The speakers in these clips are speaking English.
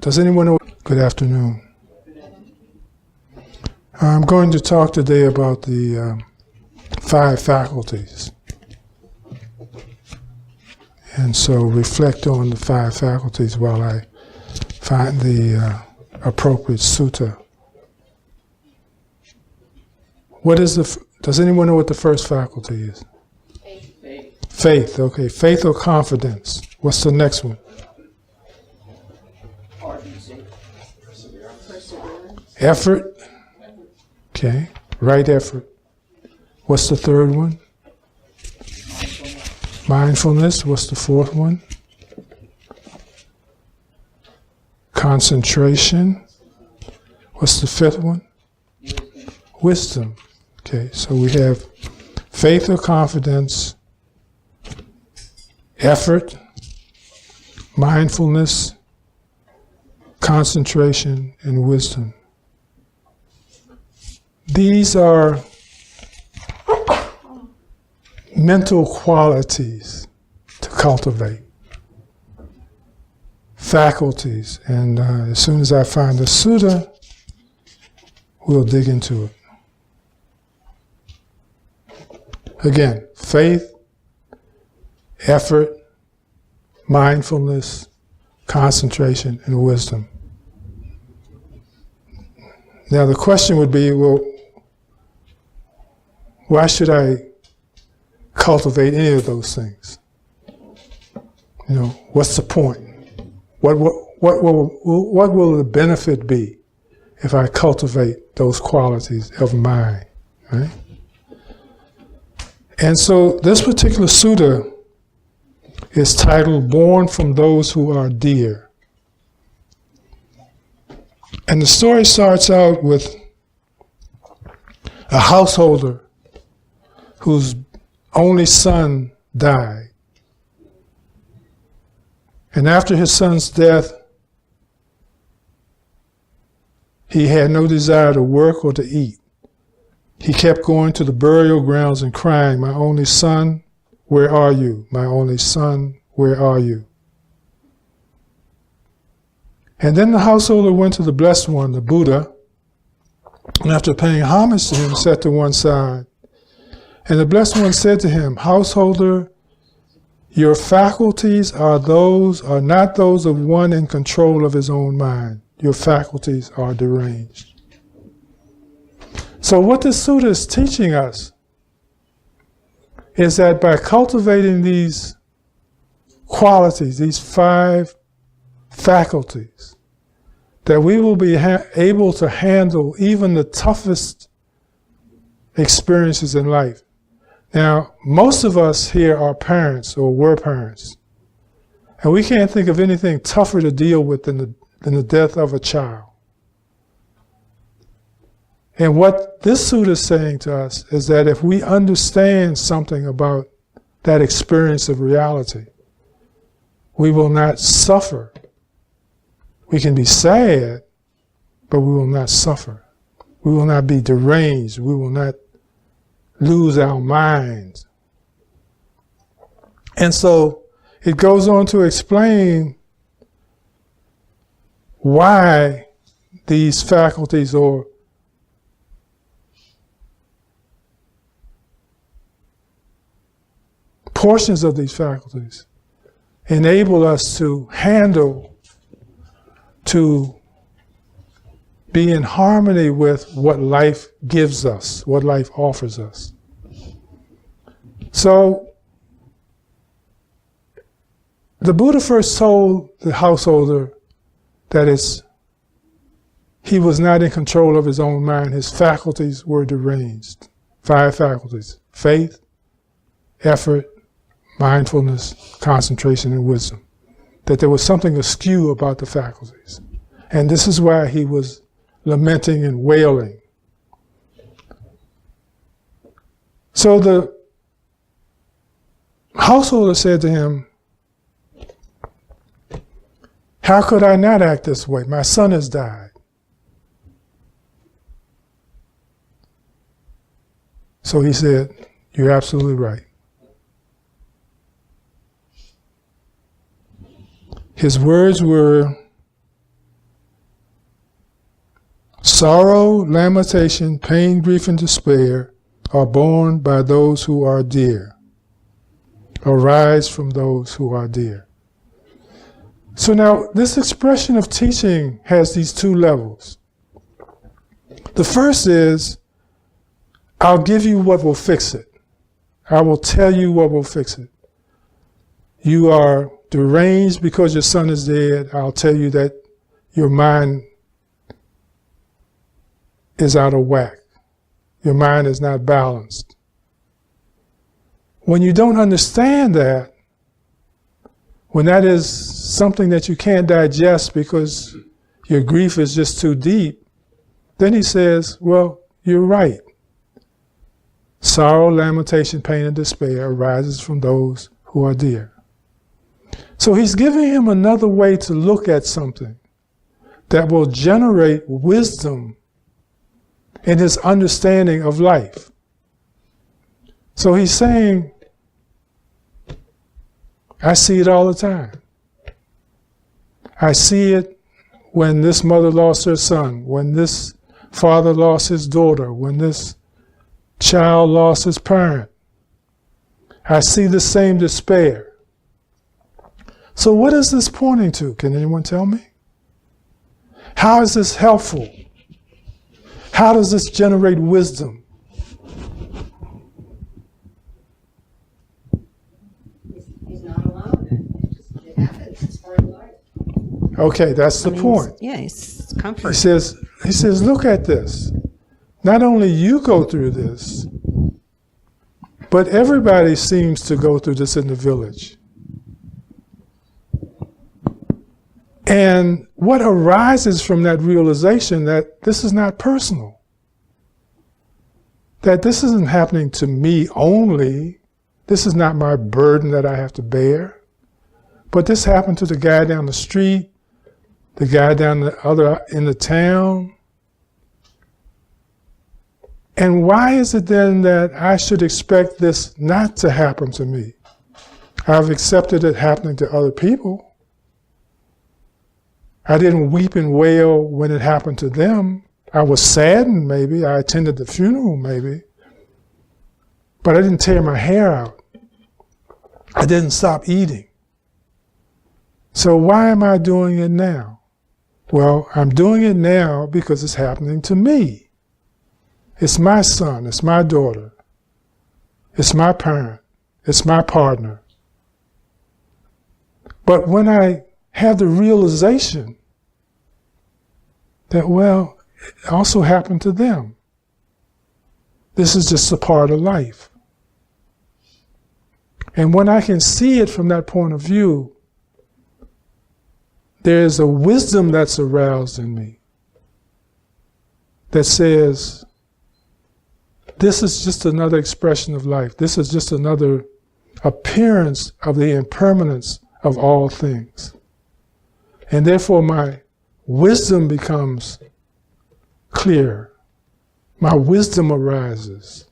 Does anyone know? Good afternoon. I'm going to talk today about the 5 faculties. And so reflect on the 5 faculties while I find the appropriate sutta. Does anyone know what the first faculty is? Faith, okay. Faith or confidence. What's the next one? Effort. Okay. Right effort. What's the third one? Mindfulness. What's the fourth one? Concentration. What's the fifth one? Wisdom. Okay, so we have faith or confidence, effort, mindfulness, concentration, and wisdom. These are mental qualities to cultivate, faculties, and as soon as I find the sutta, we'll dig into it. Again, faith, effort, mindfulness, concentration, and wisdom. Now the question would be, well, why should I cultivate any of those things? You know, what's the point? What will the benefit be if I cultivate those qualities of mind, right? And so this particular sutta is titled Born from Those Who Are Dear. And the story starts out with a householder whose only son died. And after his son's death, he had no desire to work or to eat. He kept going to the burial grounds and crying, "My only son, where are you? My only son, where are you?" And then the householder went to the Blessed One, the Buddha, and after paying homage to him, sat to one side. And the Blessed One said to him, "Householder, your faculties are not those of one in control of his own mind. Your faculties are deranged." So what this sutta is teaching us is that by cultivating these qualities, these 5 faculties, that we will be able to handle even the toughest experiences in life. Now, most of us here are parents or were parents, and we can't think of anything tougher to deal with than the death of a child. And what this sutta is saying to us is that if we understand something about that experience of reality, we will not suffer. We can be sad, but we will not suffer. We will not be deranged. We will not lose our minds. And so it goes on to explain why these faculties or portions of these faculties enable us to handle, to be in harmony with what life gives us, what life offers us. So, the Buddha first told the householder that he was not in control of his own mind. His faculties were deranged. 5 faculties: faith, effort, mindfulness, concentration, and wisdom. That there was something askew about the faculties. And this is why he was lamenting and wailing. So the householder said to him, "How could I not act this way? My son has died." So he said, "You're absolutely right." His words were, Sorrow, lamentation, pain, grief, and despair are borne by those who are dear, arise from those who are dear. So now, this expression of teaching has these two levels. The first is, I'll give you what will fix it. I will tell you what will fix it. You are deranged because your son is dead. I'll tell you that your mind is out of whack. Your mind is not balanced. When you don't understand that, when that is something that you can't digest because your grief is just too deep, then he says, well, you're right. Sorrow, lamentation, pain, and despair arises from those who are dear. So he's giving him another way to look at something that will generate wisdom in his understanding of life. So he's saying, I see it all the time. I see it when this mother lost her son, when this father lost his daughter, when this child lost his parent. I see the same despair. So what is this pointing to? Can anyone tell me? How is this helpful? How does this generate wisdom? He's not alone. It happens. It's part of life. Okay, that's the point. He's comfortable. He says, look at this. Not only you go through this, but everybody seems to go through this in the village. And what arises from that realization that this is not personal, that this isn't happening to me only, this is not my burden that I have to bear, but this happened to the guy down the street, the guy down the other in the town. And why is it then that I should expect this not to happen to me? I've accepted it happening to other people. I didn't weep and wail when it happened to them. I was saddened maybe, I attended the funeral maybe, but I didn't tear my hair out. I didn't stop eating. So why am I doing it now? Well, I'm doing it now because it's happening to me. It's my son, it's my daughter, it's my parent, it's my partner. But when I have the realization that, well, it also happened to them. This is just a part of life. And when I can see it from that point of view, there is a wisdom that's aroused in me that says, this is just another expression of life. This is just another appearance of the impermanence of all things. And therefore my wisdom becomes clear. My wisdom arises.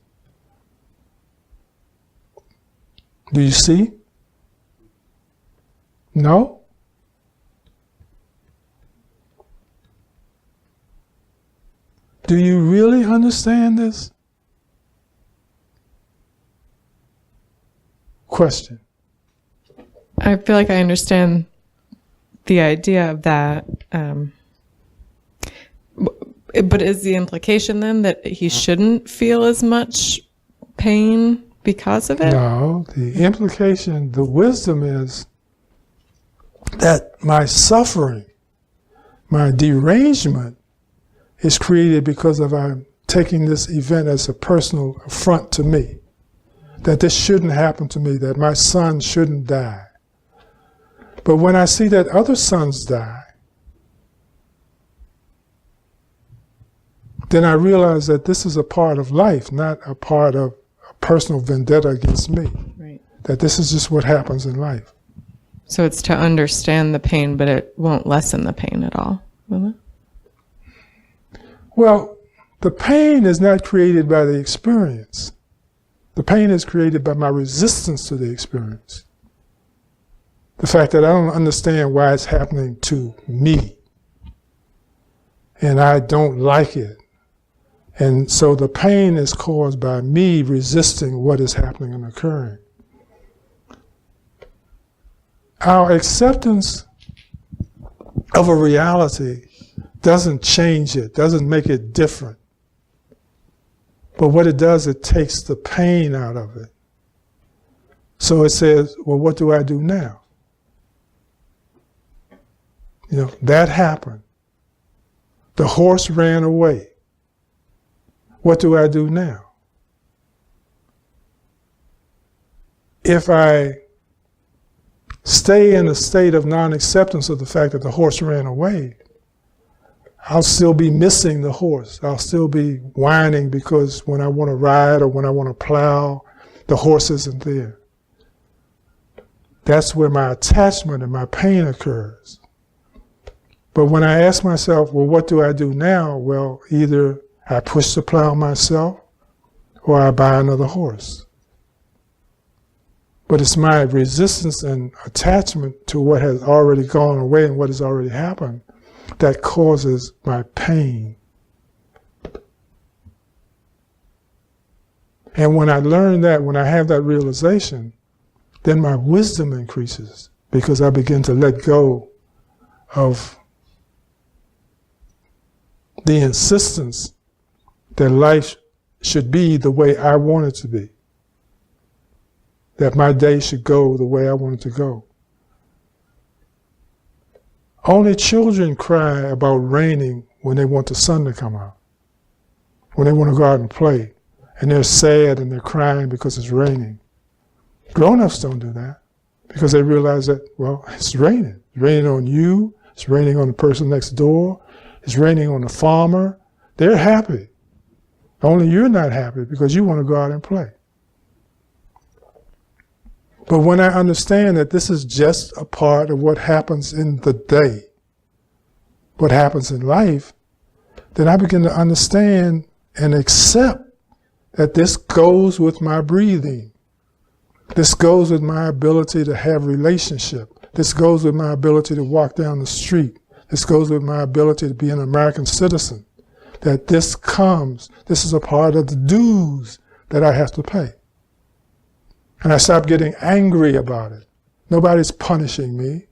Do you see? No? Do you really understand this? Question. I feel like I understand the idea of that. But is the implication then that he shouldn't feel as much pain because of it? No, the implication, the wisdom is that my suffering, my derangement is created because of I'm taking this event as a personal affront to me. That this shouldn't happen to me, that my son shouldn't die. But when I see that other sons die, then I realize that this is a part of life, not a part of a personal vendetta against me. Right. That this is just what happens in life. So it's to understand the pain, but it won't lessen the pain at all, will it? Well, the pain is not created by the experience. The pain is created by my resistance to the experience. The fact that I don't understand why it's happening to me. and I don't like it. And so the pain is caused by me resisting what is happening and occurring. Our acceptance of a reality doesn't change it, doesn't make it different. But what it does, it takes the pain out of it. So it says, well, what do I do now? That happened. The horse ran away. What do I do now? If I stay in a state of non-acceptance of the fact that the horse ran away, I'll still be missing the horse. I'll still be whining because when I want to ride or when I want to plow, the horse isn't there. That's where my attachment and my pain occurs. But when I ask myself, well, what do I do now? Well, either I push the plow myself or I buy another horse. But it's my resistance and attachment to what has already gone away and what has already happened that causes my pain. And when I learn that, when I have that realization, then my wisdom increases because I begin to let go of the insistence that life should be the way I want it to be. That my day should go the way I want it to go. Only children cry about raining when they want the sun to come out. When they want to go out and play. And they're sad and they're crying because it's raining. Grown-ups don't do that because they realize that, well, it's raining. It's raining on you. It's raining on the person next door. It's raining on the farmer. They're happy. Only you're not happy because you want to go out and play. But when I understand that this is just a part of what happens in the day, what happens in life, then I begin to understand and accept that this goes with my breathing. This goes with my ability to have relationship. This goes with my ability to walk down the street. This goes with my ability to be an American citizen. That this is a part of the dues that I have to pay. And I stop getting angry about it. Nobody's punishing me.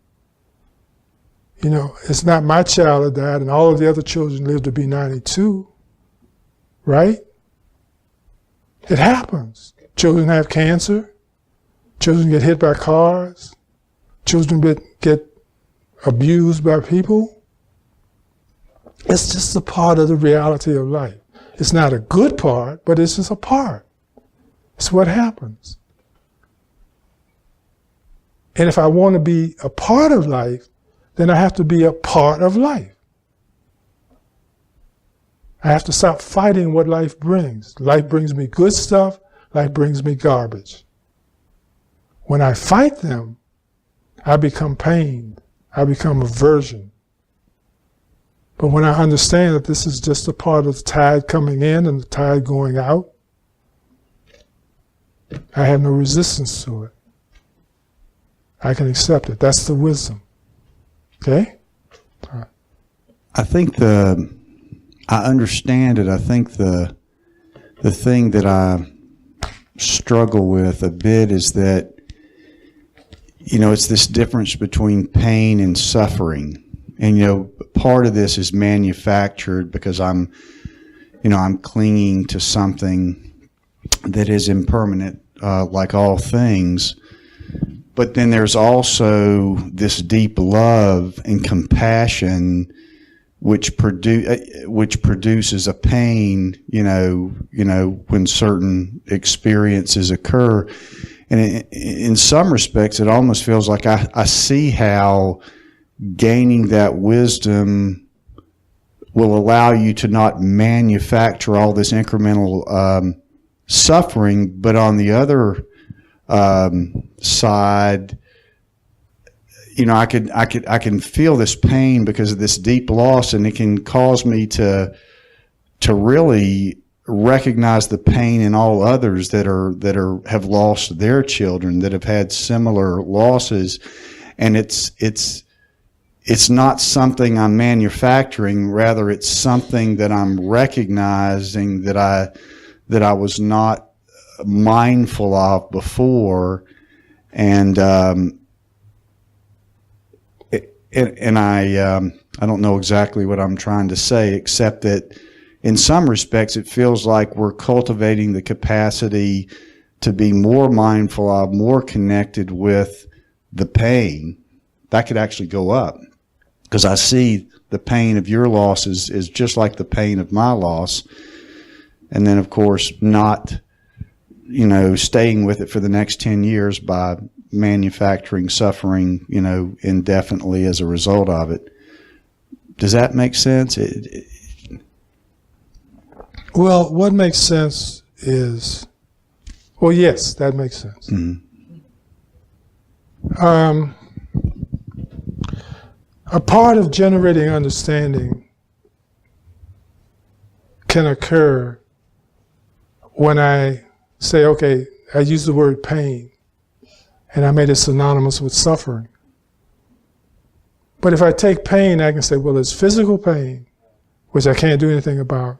It's not my child that died and all of the other children lived to be 92. Right? It happens. Children have cancer. Children get hit by cars. Children get abused by people. It's just a part of the reality of life. It's not a good part, but it's just a part. It's what happens. And if I want to be a part of life, then I have to be a part of life. I have to stop fighting what life brings. Life brings me good stuff. Life brings me garbage. When I fight them, I become pained. I become aversion. But when I understand that this is just a part of the tide coming in and the tide going out, I have no resistance to it. I can accept it. That's the wisdom. Okay? All right. I think I understand it. I think the thing that I struggle with a bit is that, it's this difference between pain and suffering. And, part of this is manufactured because I'm clinging to something that is impermanent, like all things. But then there's also this deep love and compassion which produces a pain, when certain experiences occur. And in some respects, it almost feels like I see how gaining that wisdom will allow you to not manufacture all this incremental suffering, but on the other side, I can feel this pain because of this deep loss, and it can cause me to really recognize the pain in all others that have lost their children, that have had similar losses, and it's it's not something I'm manufacturing, rather it's something that I'm recognizing that I was not mindful of before, and I don't know exactly what I'm trying to say, except that in some respects it feels like we're cultivating the capacity to be more mindful of, more connected with the pain. That could actually go up, because I see the pain of your loss is just like the pain of my loss. And then, of course, not, staying with it for the next 10 years by manufacturing suffering, indefinitely as a result of it. Does that make sense? Well, what makes sense is, well, yes, that makes sense. Mm-hmm. A part of generating understanding can occur when I say, okay, I use the word pain, and I made it synonymous with suffering. But if I take pain, I can say, well, it's physical pain, which I can't do anything about,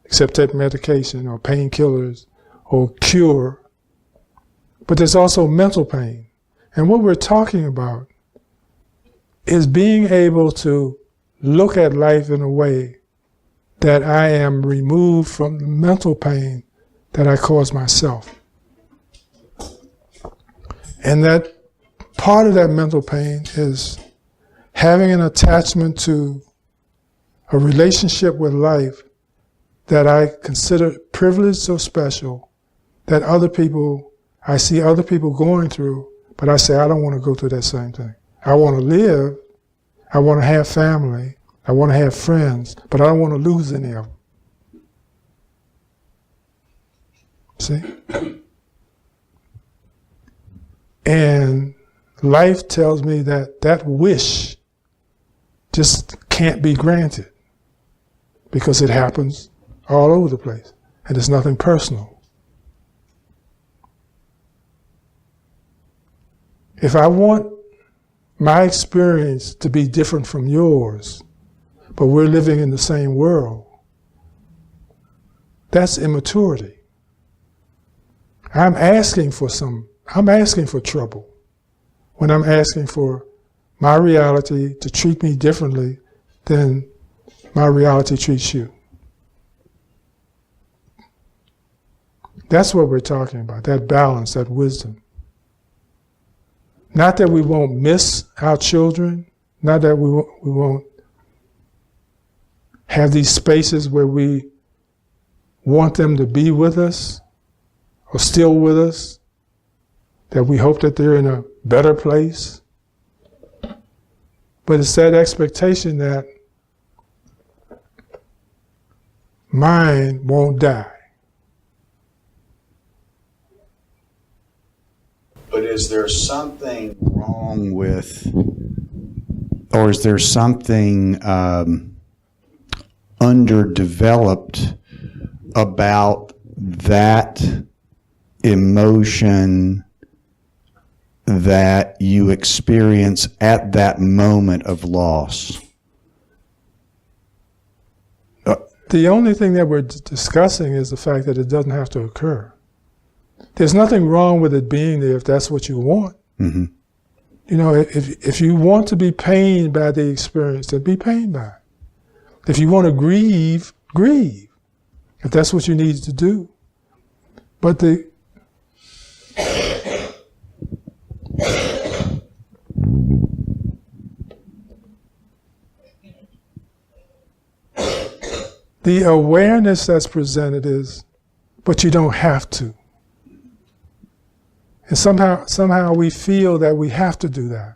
except take medication or painkillers or cure. But there's also mental pain. And what we're talking about is being able to look at life in a way that I am removed from the mental pain that I cause myself. And that part of that mental pain is having an attachment to a relationship with life that I consider privileged or special, that I see other people going through, but I say, I don't want to go through that same thing. I want to live, I want to have family, I want to have friends, but I don't want to lose any of them. See? And life tells me that that wish just can't be granted, because it happens all over the place, and it's nothing personal. If I want my experience to be different from yours, but we're living in the same world, that's immaturity. I'm asking for trouble when I'm asking for my reality to treat me differently than my reality treats you. That's what we're talking about, that balance, that wisdom. Not that we won't miss our children, not that we won't have these spaces where we want them to be with us or still with us, that we hope that they're in a better place. But it's that expectation that mine won't die. But is there something wrong with, or is there something underdeveloped about that emotion that you experience at that moment of loss? The only thing that we're discussing is the fact that it doesn't have to occur. There's nothing wrong with it being there if that's what you want. Mm-hmm. If you want to be pained by the experience, then be pained by it. If you want to grieve, grieve, if that's what you need to do. But the awareness that's presented is, but you don't have to. And somehow we feel that we have to do that.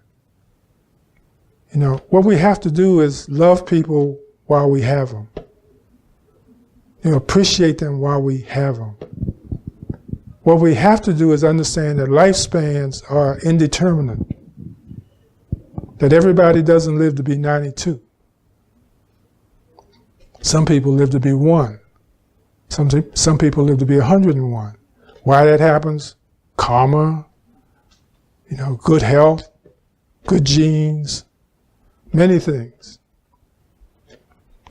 What we have to do is love people while we have them. Appreciate them while we have them. What we have to do is understand that lifespans are indeterminate. That everybody doesn't live to be 92. Some people live to be 1. Some people live to be 101. Why that happens? Karma, good health, good genes, many things.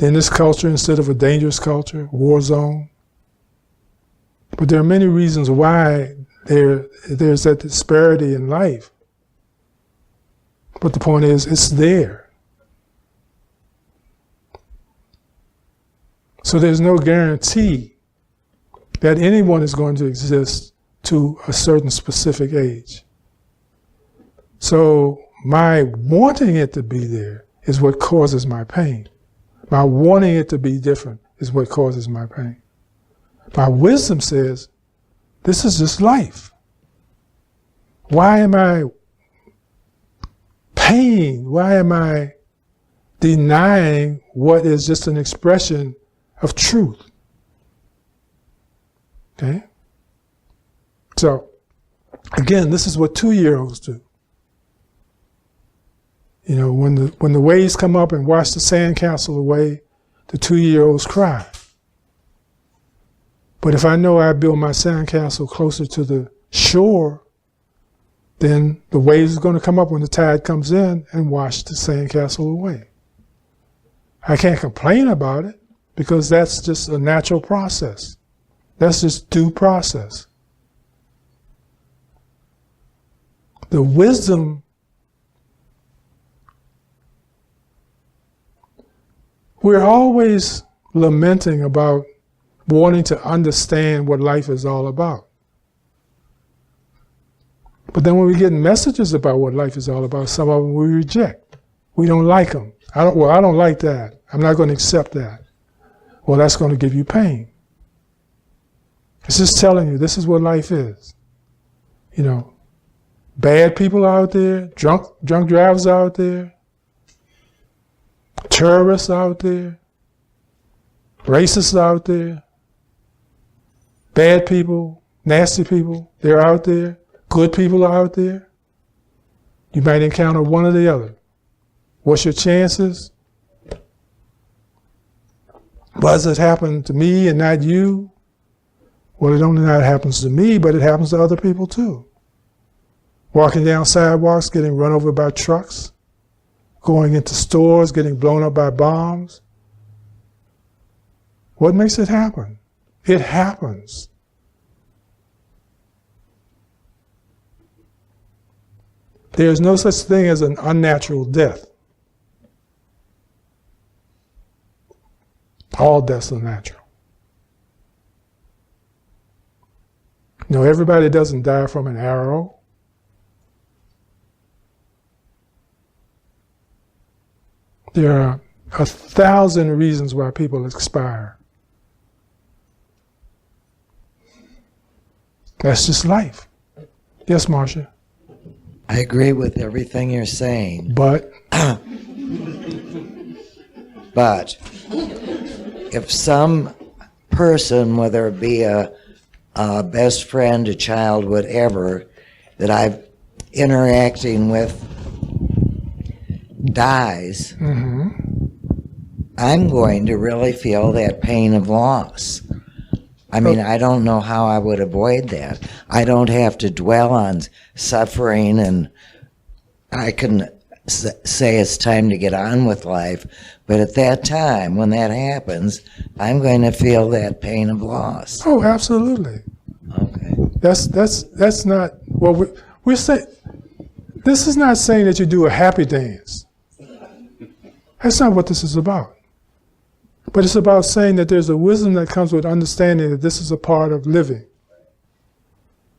In this culture, instead of a dangerous culture, war zone. But there are many reasons why there's that disparity in life. But the point is, it's there. So there's no guarantee that anyone is going to exist to a certain specific age. So my wanting it to be there is what causes my pain. My wanting it to be different is what causes my pain. My wisdom says, this is just life. Why am I pained? Why am I denying what is just an expression of truth? Okay? So, again, this is what 2-year-olds do. You know, when the waves come up and wash the sandcastle away, the 2-year-olds cry. But if I know I build my sandcastle closer to the shore, then the waves are going to come up when the tide comes in and wash the sandcastle away. I can't complain about it because that's just a natural process. That's just due process. The wisdom, we're always lamenting about wanting to understand what life is all about. But then when we get messages about what life is all about, some of them we reject. We don't like them. I don't like that. I'm not going to accept that. Well, that's going to give you pain. It's just telling you this is what life is. You know, bad people out there, drunk drivers out there, terrorists out there, racists out there, bad people, nasty people, they're out there. Good people are out there. You might encounter one or the other. What's your chances? Why does it happen to me and not you? Well, it only not happens to me, but it happens to other people too. Walking down sidewalks, getting run over by trucks, going into stores, getting blown up by bombs. What makes it happen? It happens. There is no such thing as an unnatural death. All deaths are natural. You know, everybody doesn't die from an arrow. There are 1,000 reasons why people expire. That's just life. Yes, Marcia? I agree with everything you're saying. But if some person, whether it be a best friend, a child, whatever, that I'm interacting with dies, I'm going to really feel that pain of loss. I mean, I don't know how I would avoid that. I don't have to dwell on suffering, and I can say it's time to get on with life. But at that time, when that happens, I'm going to feel that pain of loss. oh, absolutely. Okay. That's not well. We're saying this is not saying that you do a happy dance. That's not what this is about. But it's about saying that there's a wisdom that comes with understanding that this is a part of living.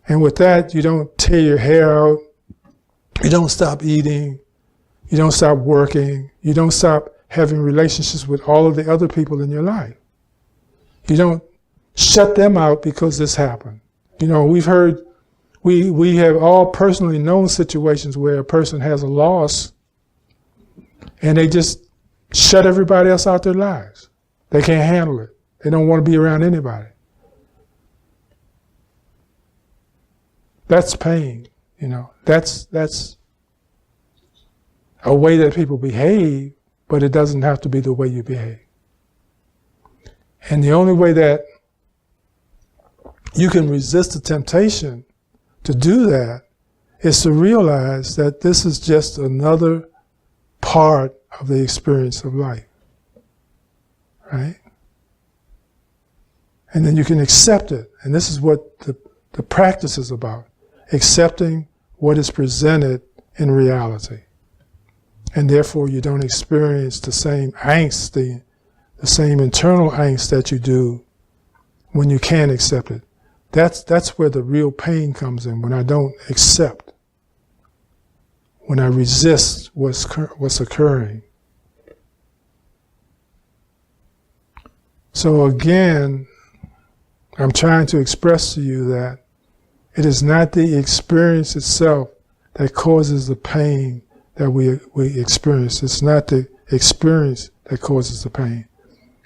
And with that, you don't tear your hair out. You don't stop eating. You don't stop working. You don't stop having relationships with all of the other people in your life. You don't shut them out because this happened. You know, we've heard, we have all personally known situations where a person has a loss and they just shut everybody else out their lives. They can't handle it. They don't want to be around anybody. That's pain, you know. That's a way that people behave, but it doesn't have to be the way you behave. And the only way that you can resist the temptation to do that is to realize that this is just another part of the experience of life. Right? And then you can accept it. And this is what the practice is about. Accepting what is presented in reality. And therefore you don't experience the same angst, the same internal angst that you do when you can't accept it. That's where the real pain comes in, when I don't accept, when I resist what's occurring. So again, I'm trying to express to you that it is not the experience itself that causes the pain that we experience. It's not the experience that causes the pain.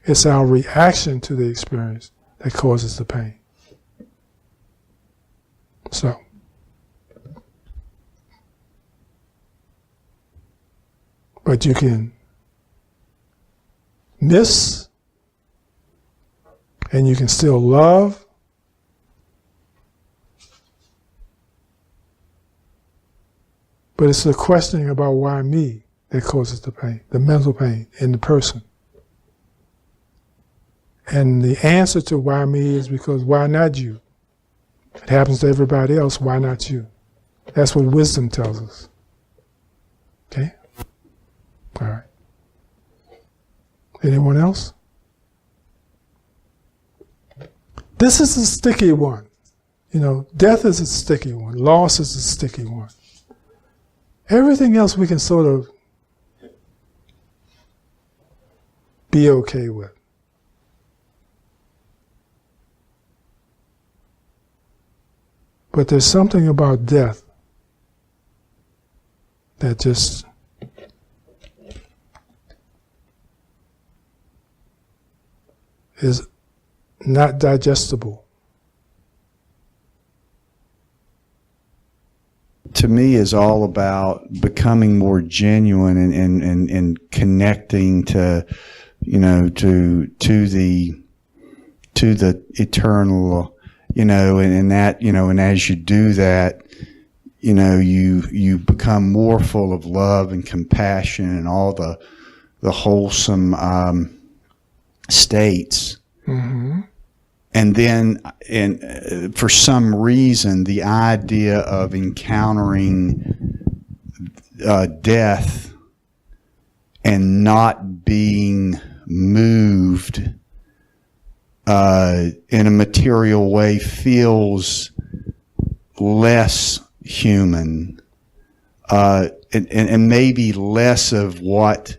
It's our reaction to the experience that causes the pain. So, but you can miss, and you can still love. But it's the questioning about why me that causes the pain, the mental pain in the person. And the answer to why me is because why not you? It happens to everybody else, why not you? That's what wisdom tells us. Okay? All right. Anyone else? This is a sticky one. You know, death is a sticky one. Loss is a sticky one. Everything else we can sort of be okay with. But there's something about death that just is not digestible. To me, is all about becoming more genuine and connecting to, you know, to the eternal, you know, and that, you know, and as you do that, you know, you become more full of love and compassion and all the wholesome states. Mm-hmm. And then, for some reason, the idea of encountering death and not being moved in a material way feels less human, and maybe less of what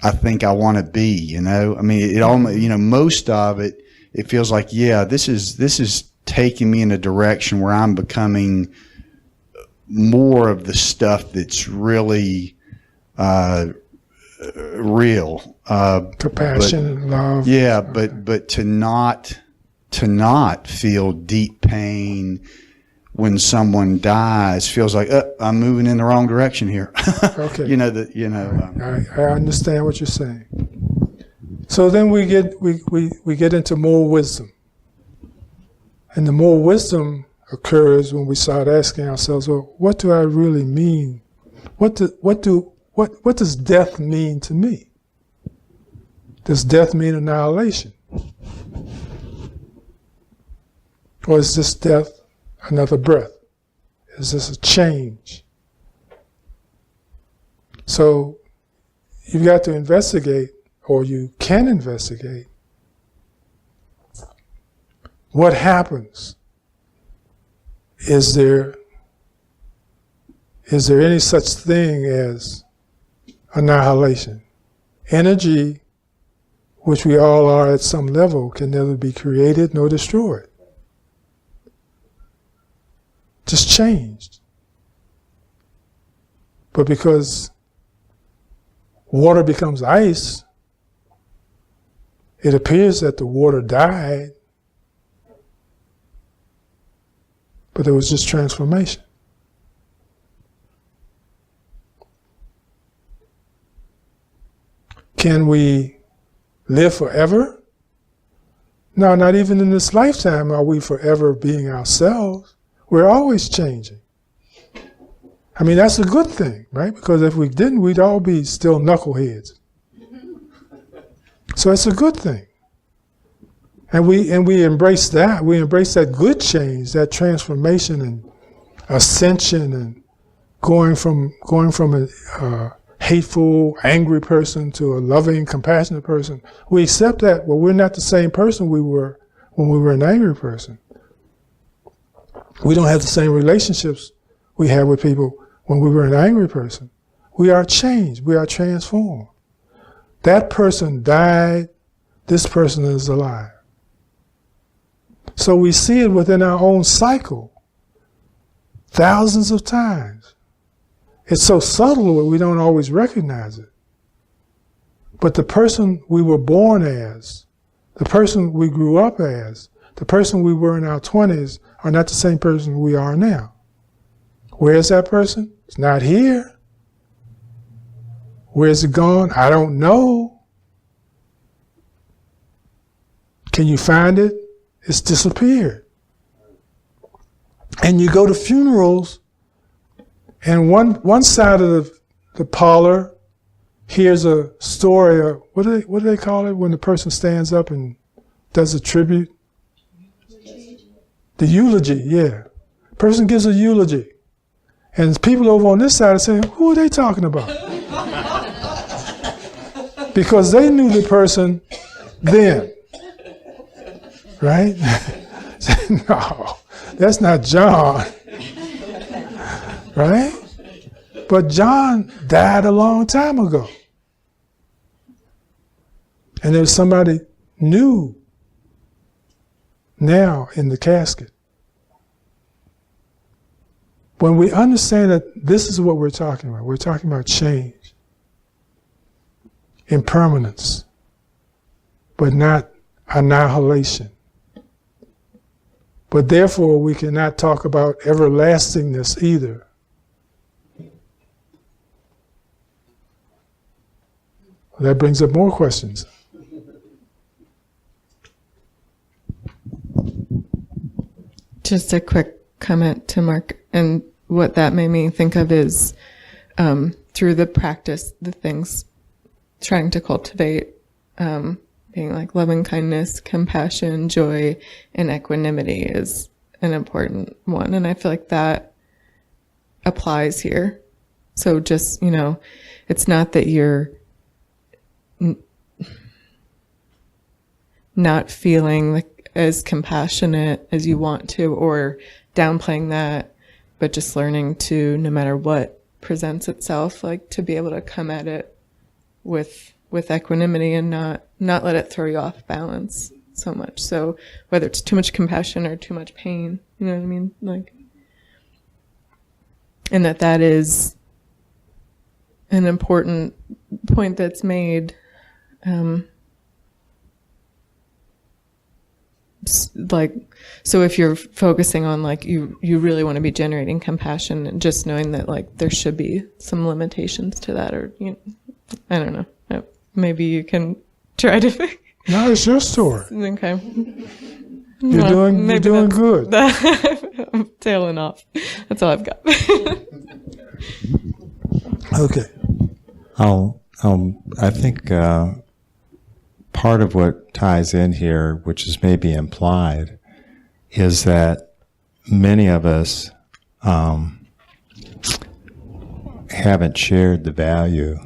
I think I want to be. You know, I mean, it almost, you know, most of it. It feels like, yeah, this is taking me in a direction where I'm becoming more of the stuff that's really real. Compassion and love. Yeah, but to not feel deep pain when someone dies feels like I'm moving in the wrong direction here. Okay. You know that. You know. I understand what you're saying. So then we get into more wisdom, and the more wisdom occurs when we start asking ourselves, well, what do I really mean? What does death mean to me? Does death mean annihilation, or is this death another breath? Is this a change? So you've got to investigate. Or you can investigate what happens. Is there any such thing as annihilation? Energy, which we all are at some level, can neither be created nor destroyed. Just changed. But because water becomes ice, it appears that the water died, but there was just transformation. Can we live forever? No, not even in this lifetime are we forever being ourselves. We're always changing. I mean, that's a good thing, right? Because if we didn't, we'd all be still knuckleheads. So it's a good thing. And we embrace that. We embrace that good change, that transformation and ascension, and going from a hateful, angry person to a loving, compassionate person. We accept that. Well, we're not the same person we were when we were an angry person. We don't have the same relationships we had with people when we were an angry person. We are changed. We are transformed. That person died. This person is alive. So we see it within our own cycle thousands of times. It's so subtle that we don't always recognize it. But the person we were born as, the person we grew up as, the person we were in our 20s are not the same person we are now. Where is that person? It's not here. Where is it gone? I don't know. Can you find it? It's disappeared. And you go to funerals, and one side of the parlor hears a story of, what do they call it when the person stands up and does a tribute? The eulogy, yeah. Person gives a eulogy. And people over on this side are saying, who are they talking about? Because they knew the person then. Right? No, that's not John. Right? But John died a long time ago. And there's somebody new now in the casket. When we understand that this is what we're talking about change, impermanence, but not annihilation. But therefore, we cannot talk about everlastingness either. That brings up more questions. Just a quick comment to Mark, and what that made me think of is through the practice, the things trying to cultivate, being like loving kindness, compassion, joy, and equanimity is an important one. And I feel like that applies here. So just, it's not that you're not feeling like as compassionate as you want to, or downplaying that, but just learning to, no matter what presents itself, like to be able to come at it with equanimity and not let it throw you off balance so much. So whether it's too much compassion or too much pain, you know what I mean? Like, and that is an important point that's made. So if you're focusing on like you really want to be generating compassion, and just knowing that like there should be some limitations to that, or I don't know. Maybe you can try to. No, it's your story. Okay. You're doing good. I'm tailing off. That's all I've got. Okay. I think part of what ties in here, which is maybe implied, is that many of us haven't shared the value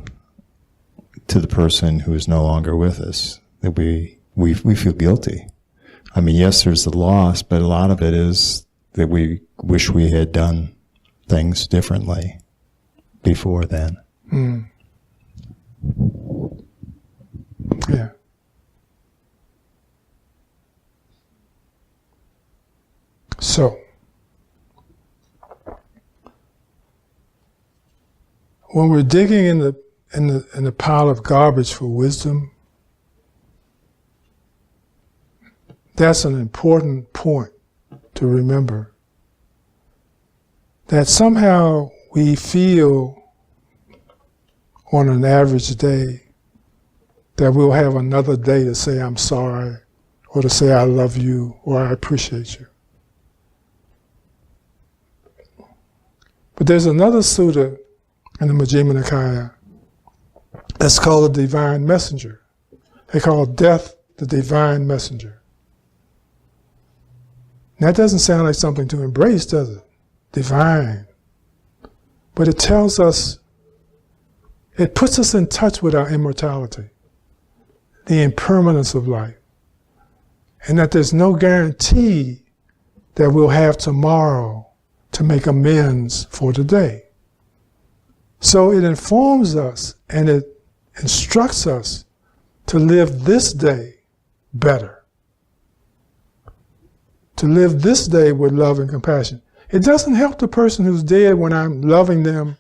to the person who is no longer with us. That we feel guilty. I mean, yes, there's the loss, but a lot of it is that we wish we had done things differently before then. Mm. Yeah. So, when we're digging in the pile of garbage for wisdom, that's an important point to remember. That somehow we feel on an average day that we'll have another day to say I'm sorry, or to say I love you, or I appreciate you. But there's another sutta in the Majjhima Nikaya that's called the divine messenger. They call death the divine messenger. Now, that doesn't sound like something to embrace, does it? Divine. But it tells us, it puts us in touch with our immortality, the impermanence of life, and that there's no guarantee that we'll have tomorrow to make amends for today. So it informs us and it instructs us to live this day better, to live this day with love and compassion. It doesn't help the person who's dead when I'm loving them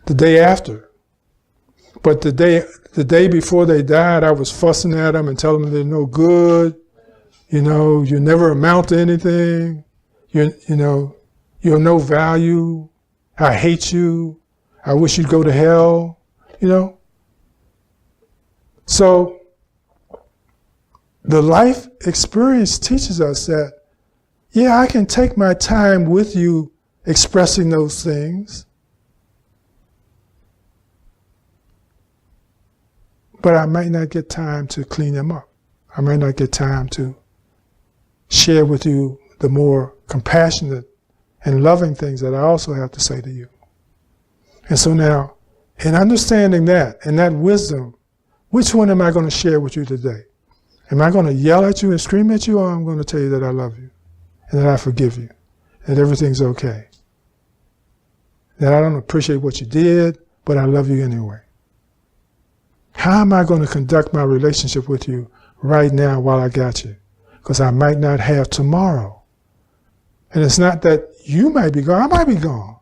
the day after. But the day before they died, I was fussing at them and telling them they're no good. You know, you never amount to anything. You know, you're no value. I hate you. I wish you'd go to hell. You know? So, the life experience teaches us that, yeah, I can take my time with you expressing those things, but I might not get time to clean them up. I might not get time to share with you the more compassionate and loving things that I also have to say to you. And so now, in understanding that and that wisdom, which one am I going to share with you today? Am I going to yell at you and scream at you, or I'm going to tell you that I love you and that I forgive you, that everything's okay, that I don't appreciate what you did, but I love you anyway? How am I going to conduct my relationship with you right now while I got you? Because I might not have tomorrow. And it's not that you might be gone, I might be gone.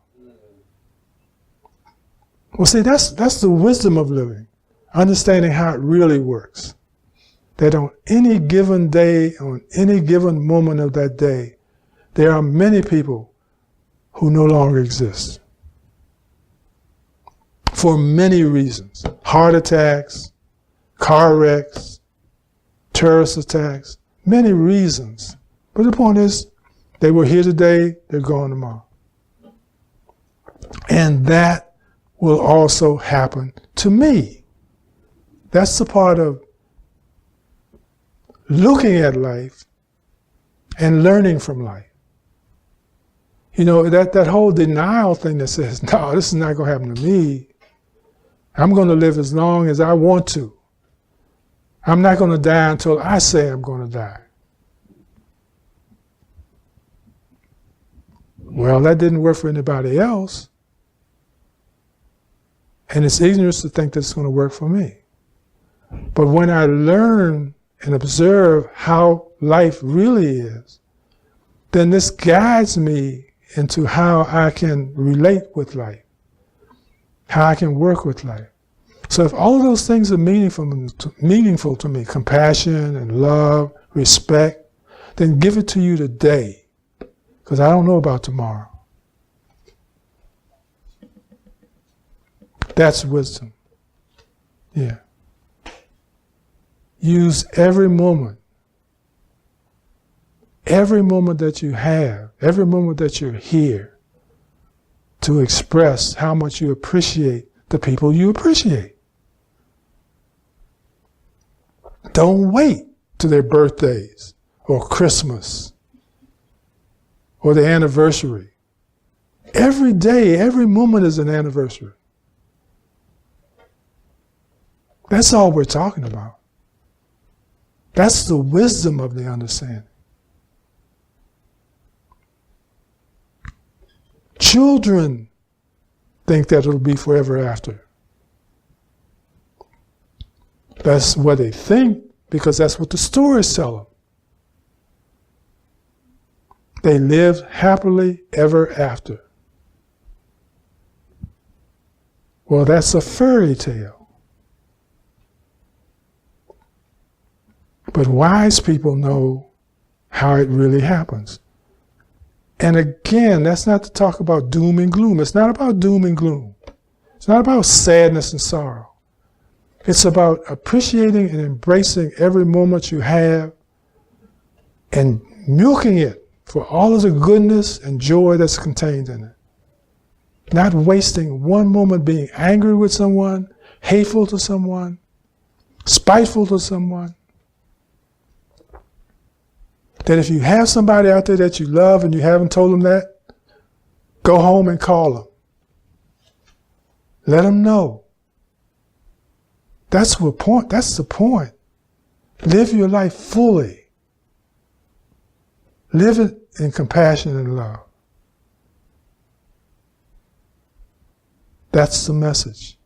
Well, see, that's the wisdom of living, understanding how it really works. That on any given day, on any given moment of that day, there are many people who no longer exist. For many reasons. Heart attacks, car wrecks, terrorist attacks, many reasons. But the point is, they were here today, they're gone tomorrow. And that will also happen to me. That's the part of looking at life and learning from life. You know, that whole denial thing that says, no, this is not going to happen to me. I'm going to live as long as I want to. I'm not going to die until I say I'm going to die. Well, that didn't work for anybody else. And it's ignorance to think that it's going to work for me. But when I learn and observe how life really is, then this guides me into how I can relate with life, how I can work with life. So if all of those things are meaningful to me, compassion and love, respect, then give it to you today, because I don't know about tomorrow. That's wisdom. Yeah. Use every moment that you have, every moment that you're here, to express how much you appreciate the people you appreciate. Don't wait to their birthdays or Christmas or the anniversary. Every day, every moment is an anniversary. That's all we're talking about. That's the wisdom of the understanding. Children think that it'll be forever after. That's what they think, because that's what the stories tell them. They lived happily ever after. Well, that's a fairy tale. But wise people know how it really happens. And again, that's not to talk about doom and gloom. It's not about doom and gloom. It's not about sadness and sorrow. It's about appreciating and embracing every moment you have and milking it for all of the goodness and joy that's contained in it. Not wasting one moment being angry with someone, hateful to someone, spiteful to someone. That if you have somebody out there that you love and you haven't told them that, go home and call them. Let them know. That's the point. Live your life fully. Live it in compassion and love. That's the message.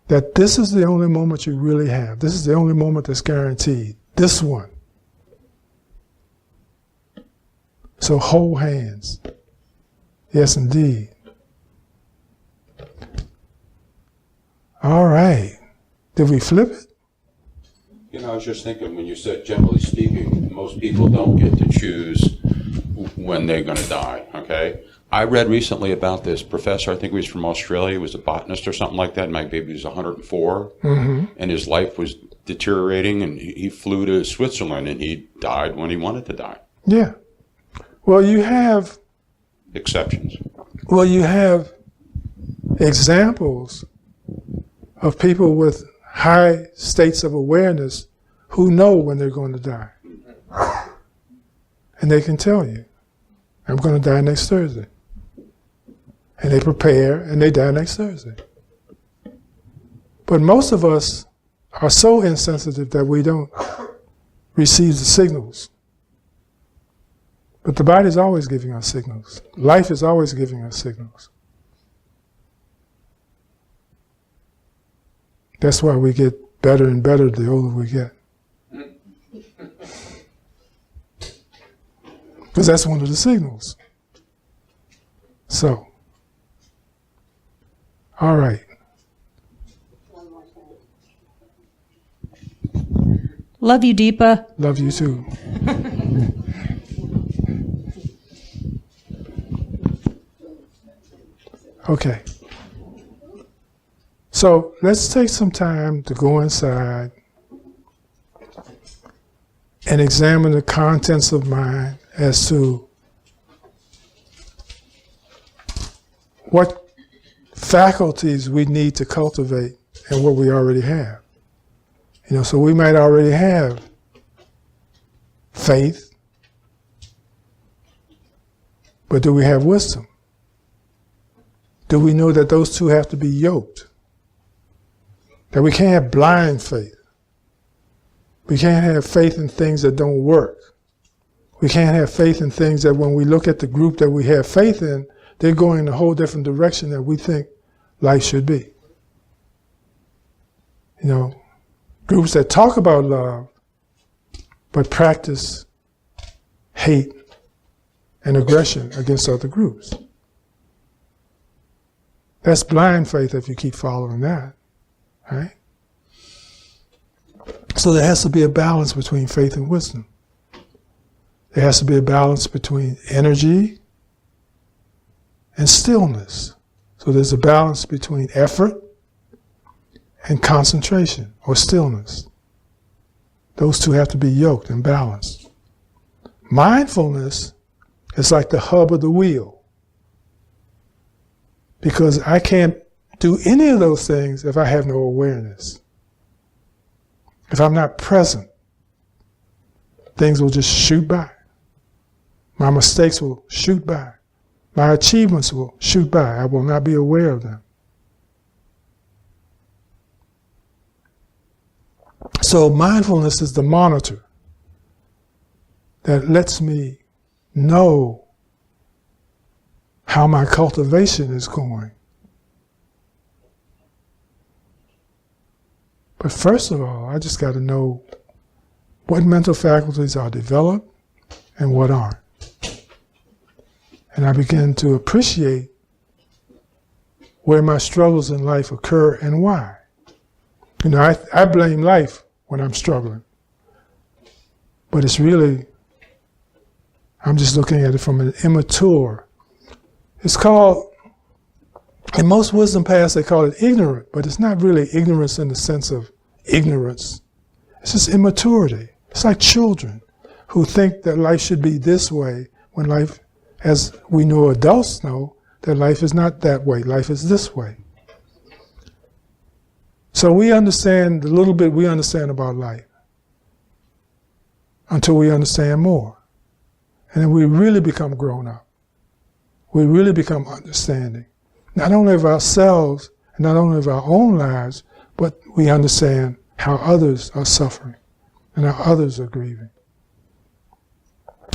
That this is the only moment you really have. This is the only moment that's guaranteed. This one. So hold hands. Yes, indeed. All right. Did we flip it? You know, I was just thinking, when you said generally speaking, most people don't get to choose when they're going to die, okay? I read recently about this professor, I think he was from Australia, he was a botanist or something like that, my baby was 104, and his life was deteriorating, and he flew to Switzerland, and he died when he wanted to die. Yeah. Well, you have Exceptions. Well, you have examples of people with high states of awareness who know when they're going to die. And they can tell you, I'm going to die next Thursday. And they prepare and they die next Thursday. But most of us are so insensitive that we don't receive the signals. But the body's always giving us signals. Life is always giving us signals. That's why we get better and better the older we get. Because that's one of the signals. So, all right. Love you, Deepa. Love you too. Okay. So let's take some time to go inside and examine the contents of mind as to what faculties we need to cultivate and what we already have. You know, so we might already have faith, but do we have wisdom? Do we know that those two have to be yoked? That we can't have blind faith. We can't have faith in things that don't work. We can't have faith in things that when we look at the group that we have faith in, they're going in a whole different direction that we think life should be. You know, groups that talk about love, but practice hate and aggression against other groups. That's blind faith if you keep following that, right? So there has to be a balance between faith and wisdom. There has to be a balance between energy and stillness. So there's a balance between effort and concentration or stillness. Those two have to be yoked and balanced. Mindfulness is like the hub of the wheel. Because I can't do any of those things if I have no awareness. If I'm not present, things will just shoot by. My mistakes will shoot by. My achievements will shoot by. I will not be aware of them. So mindfulness is the monitor that lets me know how my cultivation is going. But first of all, I just got to know what mental faculties are developed and what aren't. And I begin to appreciate where my struggles in life occur and why. You know, I blame life when I'm struggling. But it's really, I'm just looking at it from an immature. It's called, in most wisdom paths they call it ignorant, but it's not really ignorance in the sense of ignorance. It's just immaturity. It's like children who think that life should be this way when life, as we know adults know, that life is not that way, life is this way. So we understand the little bit we understand about life until we understand more. And then we really become grown up. We really become understanding, not only of ourselves, and not only of our own lives, but we understand how others are suffering and how others are grieving.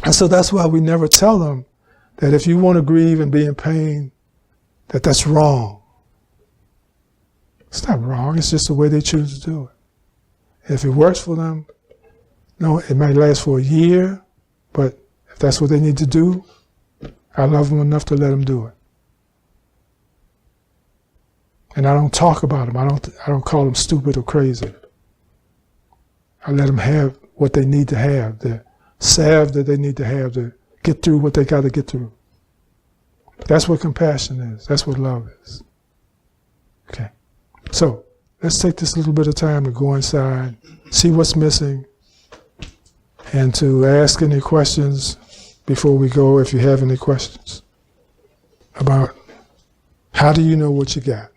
And so that's why we never tell them that if you want to grieve and be in pain, that that's wrong. It's not wrong, it's just the way they choose to do it. If it works for them, no, it might last for a year, but if that's what they need to do, I love them enough to let them do it. And I don't talk about them. I don't call them stupid or crazy. I let them have what they need to have, the salve that they need to have to get through what they got to get through. That's what compassion is. That's what love is. Okay. So let's take this little bit of time to go inside, see what's missing, and to ask any questions before we go, if you have any questions about how do you know what you got.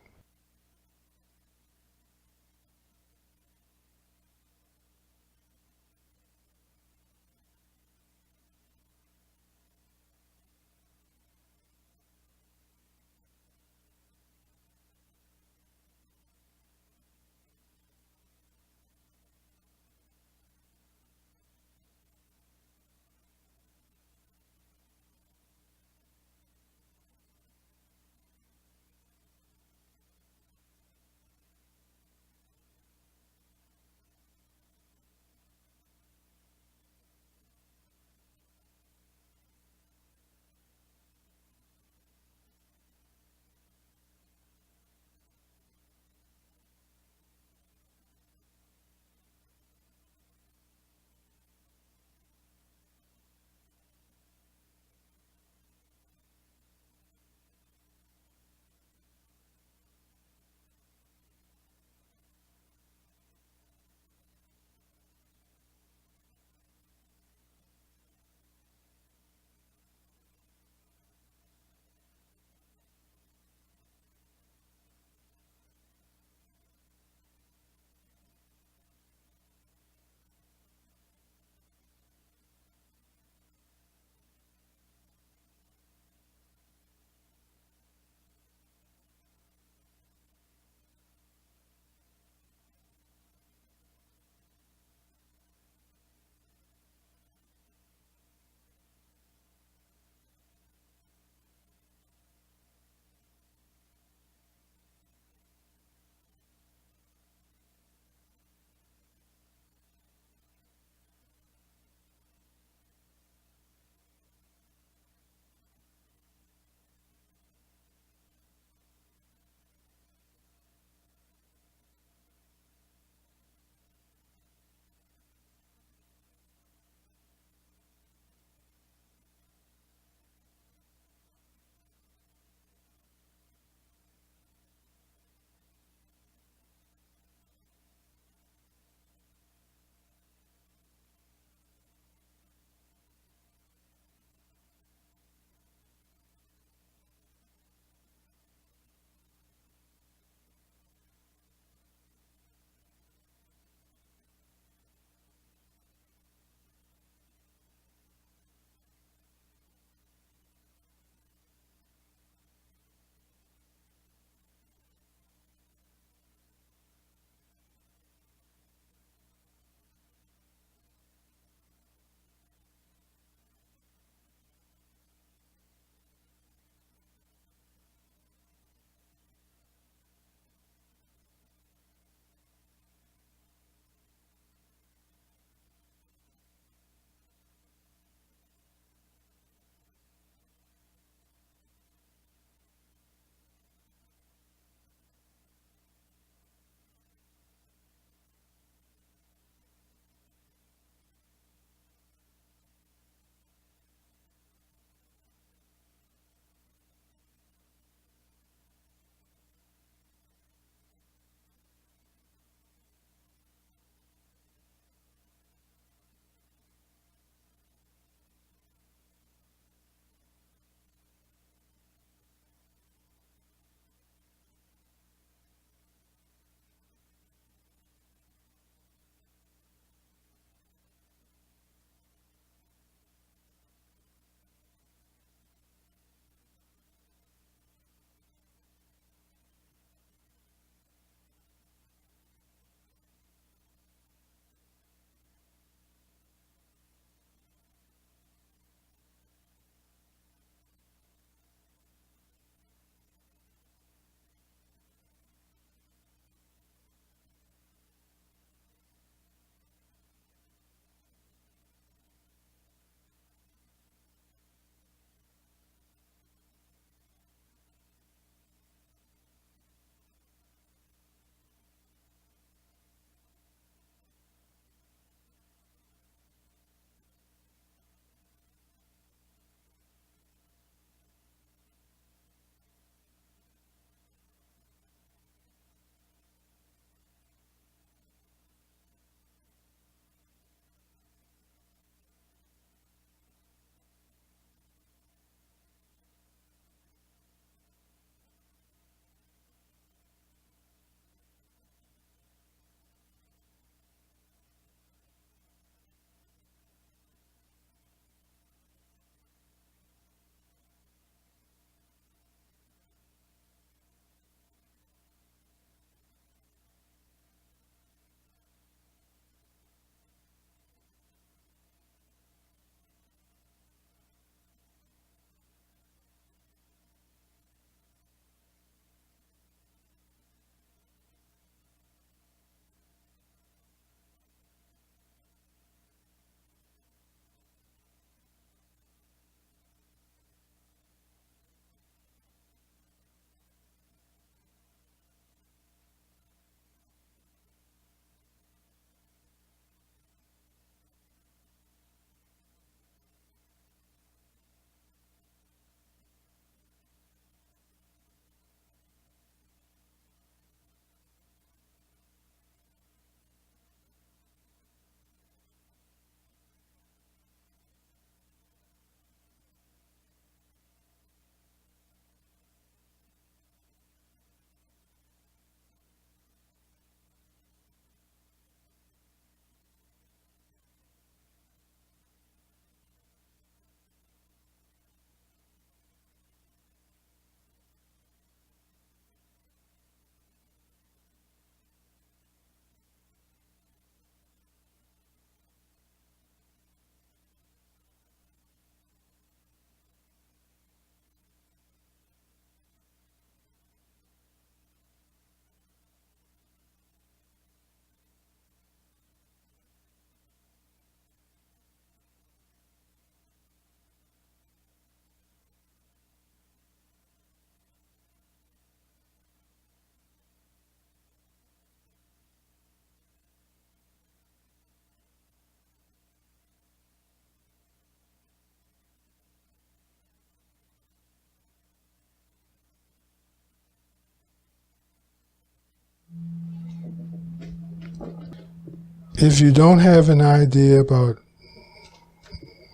if you don't have an idea about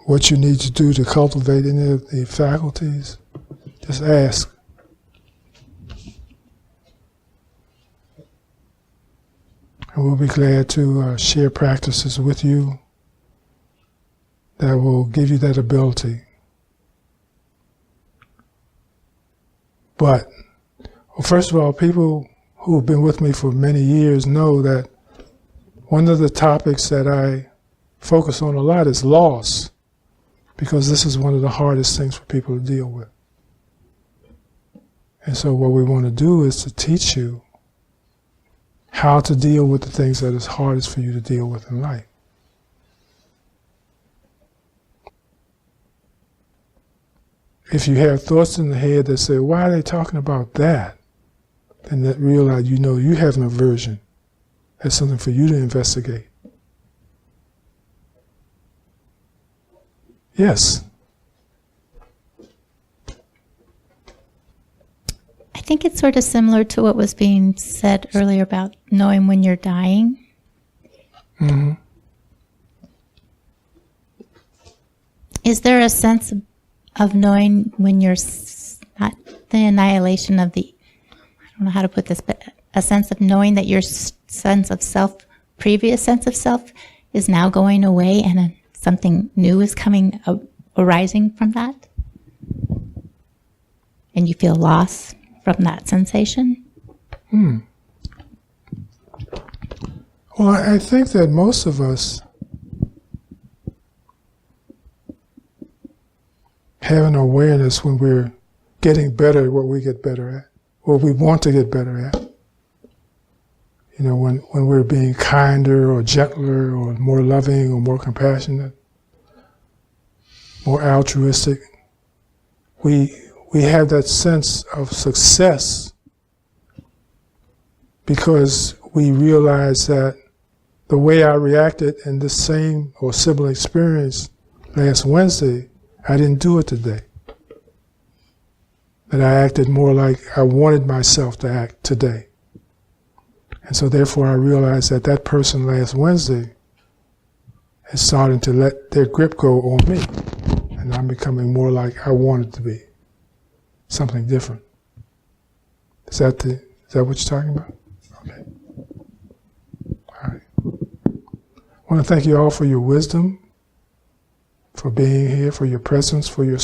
what you need to do to cultivate any of the faculties, just ask. And we'll be glad to share practices with you that will give you that ability. But, well, first of all, people who have been with me for many years know that one of the topics that I focus on a lot is loss, because this is one of the hardest things for people to deal with. And so what we want to do is to teach you how to deal with the things that is hardest for you to deal with in life. If you have thoughts in the head that say, why are they talking about that? Then that realize you know you have an aversion. That's something for you to investigate. Yes. I think it's sort of similar to what was being said earlier about knowing when you're dying. Mm-hmm. Is there a sense of knowing when you're not the annihilation of the, I don't know how to put this, but a sense of knowing that your sense of self, previous sense of self, is now going away and something new is coming, arising from that? And you feel loss from that sensation? Well, I think that most of us have an awareness when we're getting better at what we get better at, or we want to get better at. You know, when we're being kinder or gentler or more loving or more compassionate, more altruistic, we have that sense of success because we realize that the way I reacted in this same or similar experience last Wednesday, I didn't do it today. That I acted more like I wanted myself to act today. And so therefore I realized that that person last Wednesday is starting to let their grip go on me. And I'm becoming more like I wanted to be. Something different. Is that what you're talking about? Okay. All right. I want to thank you all for your wisdom, for being here, for your presence, for your